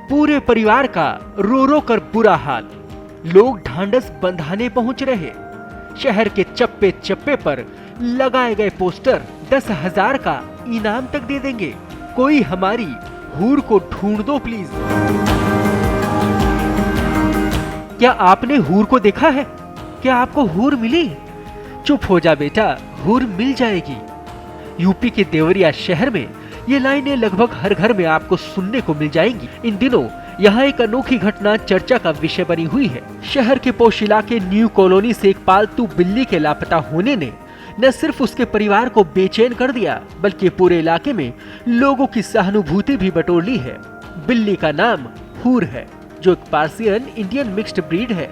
पूरे परिवार का रो रो कर बुरा हाल। लोग ढांढस बंधाने पहुंच रहे। शहर के चप्पे चप्पे पर लगाए गए पोस्टर 10,000 का इनाम तक दे देंगे। कोई हमारी हूर को ढूंढ दो प्लीज। क्या आपने हूर को देखा है? क्या आपको हूर मिली? चुप हो जा बेटा, हूर मिल जाएगी। यूपी के देवरिया शहर में ये लाइनें लगभग हर घर में आपको सुनने को मिल जाएंगी। इन दिनों यहाँ एक अनोखी घटना चर्चा का विषय बनी हुई है। शहर के पोश इलाके न्यू कॉलोनी से एक पालतू बिल्ली के लापता होने ने न सिर्फ उसके परिवार को बेचैन कर दिया, बल्कि पूरे इलाके में लोगों की सहानुभूति भी बटोर ली है। बिल्ली का नाम हूर है, जो एक पार्सियन इंडियन मिक्स्ड ब्रीड है।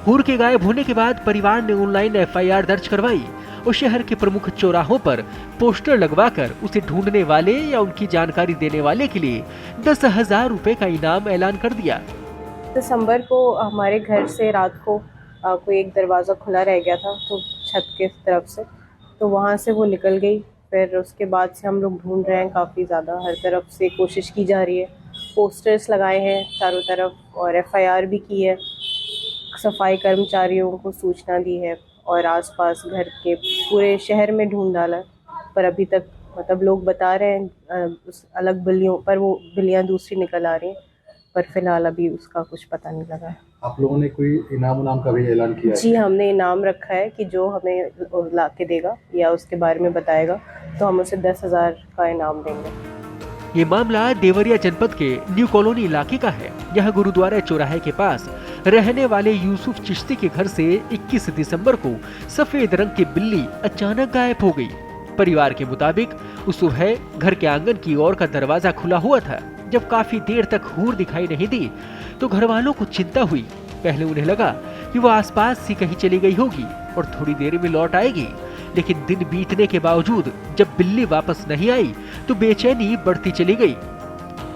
हूर के गायब होने के बाद परिवार ने ऑनलाइन एफआईआर दर्ज करवाई और शहर के प्रमुख चौराहों पर पोस्टर लगवाकर उसे ढूंढने वाले या उनकी जानकारी देने वाले के लिए 10,000 रुपए का इनाम ऐलान कर दिया। दिसंबर को हमारे घर से रात को कोई एक दरवाज़ा खुला रह गया था, तो छत के तरफ से, तो वहाँ से वो निकल गई। फिर उसके बाद से हम लोग ढूंढ रहे हैं, काफ़ी ज़्यादा हर तरफ से कोशिश की जा रही है। पोस्टर्स लगाए हैं चारों तरफ और एफआईआर भी की है। सफाई कर्मचारियों को सूचना दी है और आसपास घर के पूरे शहर में ढूंढ डाला, पर अभी तक मतलब लोग बता रहे हैं उस अलग बिल्लियों पर वो बिल्लियाँ दूसरी निकल आ रही हैं, पर फिलहाल अभी उसका कुछ पता नहीं लगा है। आप लोगों ने कोई इनाम का भी ऐलान किया है? जी, हमने इनाम रखा है कि जो हमें ला के देगा या उसके बारे में बताएगा तो हम उसे 10,000 का इनाम देंगे। ये मामला देवरिया जनपद के न्यू कॉलोनी इलाके का है। यह गुरुद्वारा चौराहे के पास रहने वाले यूसुफ चिश्ती के घर से 21 दिसंबर को सफेद रंग की बिल्ली अचानक गायब हो गई। परिवार के मुताबिक उस सुबह घर के आंगन की ओर का दरवाजा खुला हुआ था। जब काफी देर तक हूर दिखाई नहीं दी तो घर वालों को चिंता हुई। पहले उन्हें लगा कि वो आसपास ही कहीं चली गई होगी और थोड़ी देर में लौट आएगी, लेकिन दिन बीतने के बावजूद जब बिल्ली वापस नहीं आई तो बेचैनी बढ़ती चली गई।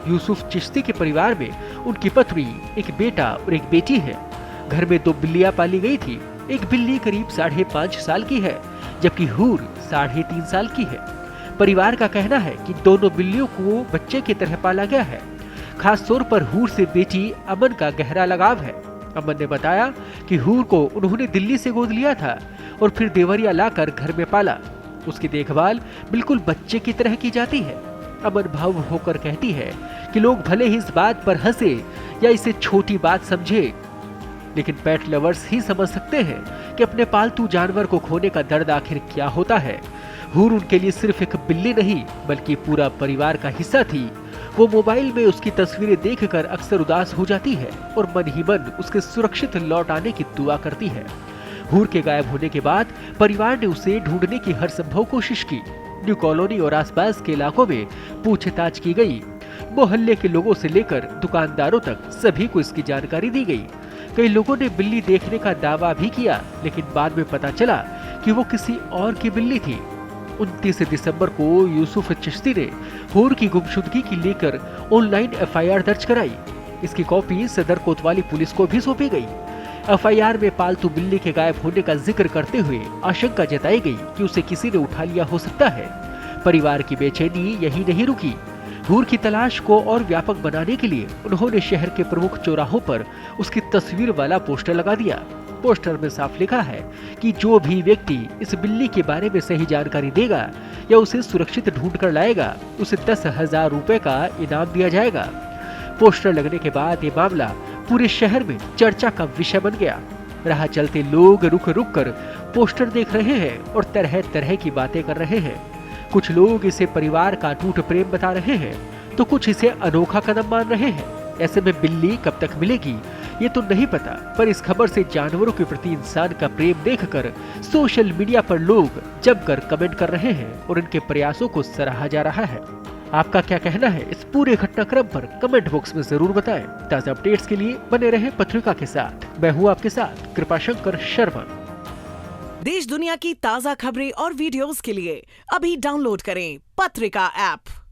यूसुफ चिश्ती के परिवार में उनकी पत्नी, एक बेटा और एक बेटी है। घर में 2 बिल्लियां पाली गई थी। एक बिल्ली करीब 5.5 साल की है, जबकि हूर 3.5 साल की है। परिवार का कहना है कि दोनों बिल्लियों को बच्चे की तरह पाला गया है। खास तौर पर हूर से बेटी अमन का गहरा लगाव है। अमन ने बताया कि हूर को उन्होंने दिल्ली से गोद लिया था और फिर देवरिया लाकर घर में पाला। उसकी देखभाल बिल्कुल बच्चे की तरह की जाती है। अमन भावुक होकर कहती है कि लोग भले ही इस बात पर हंसे या इसे छोटी बात समझे, लेकिन पेट लवर्स ही समझ सकते हैं कि अपने पालतू जानवर को खोने का दर्द आखिर क्या होता है। हूर उनके लिए सिर्फ एक बिल्ली नहीं, बल्कि पूरा परिवार का हिस्सा थी। वो मोबाइल में उसकी तस्वीरें देखकर अक्सर उदास हो जाती है और मन ही मन उसके सुरक्षित लौट आने की दुआ करती है। हूर के गायब होने के बाद परिवार ने उसे ढूंढने की हर संभव कोशिश की। न्यू कॉलोनी और आसपास के इलाकों में पूछताछ की गई। मोहल्ले के लोगों से लेकर दुकानदारों तक सभी को इसकी जानकारी दी गई। कई लोगों ने बिल्ली देखने का दावा भी किया, लेकिन बाद में पता चला कि वो किसी और की बिल्ली थी। 29 दिसंबर को यूसुफ चिश्ती ने हूर की गुमशुदगी की लेकर ऑनलाइन एफआईआर दर्ज कराई। इसकी कॉपी सदर कोतवाली पुलिस को भी सौंपी गई। एफआईआर में पालतू बिल्ली के गायब होने का जिक्र करते हुए आशंका जताई गई कि उसे किसी ने उठा लिया हो सकता है। परिवार की बेचैनी यही नहीं रुकी। हूर की तलाश को और व्यापक बनाने के लिए उन्होंने शहर के प्रमुख चौराहों पर उसकी तस्वीर वाला पोस्टर लगा दिया। पोस्टर में साफ लिखा है कि जो भी व्यक्ति इस बिल्ली के बारे में सही जानकारी देगा या उसे सुरक्षित ढूंढ कर लाएगा, उसे 10,000 रुपए का इनाम दिया जाएगा। पोस्टर लगने के बाद ये मामला पूरे शहर में चर्चा का विषय बन गया। राह चलते लोग रुक रुक कर पोस्टर देख रहे हैं और तरह तरह की बातें कर रहे हैं। कुछ लोग इसे परिवार का टूट प्रेम बता रहे हैं, तो कुछ इसे अनोखा कदम मान रहे हैं। ऐसे में बिल्ली कब तक मिलेगी ये तो नहीं पता, पर इस खबर से जानवरों के प्रति इंसान का प्रेम देखकर सोशल मीडिया पर लोग जमकर कमेंट कर रहे हैं और इनके प्रयासों को सराहा जा रहा है। आपका क्या कहना है इस पूरे घटनाक्रम पर? कमेंट बॉक्स में जरूर बताएं। ताज़ा अपडेट्स के लिए बने रहें पत्रिका के साथ। मैं हूँ आपके साथ कृपाशंकर शर्मा। देश दुनिया की ताज़ा खबरें और वीडियोस के लिए अभी डाउनलोड करें पत्रिका ऐप।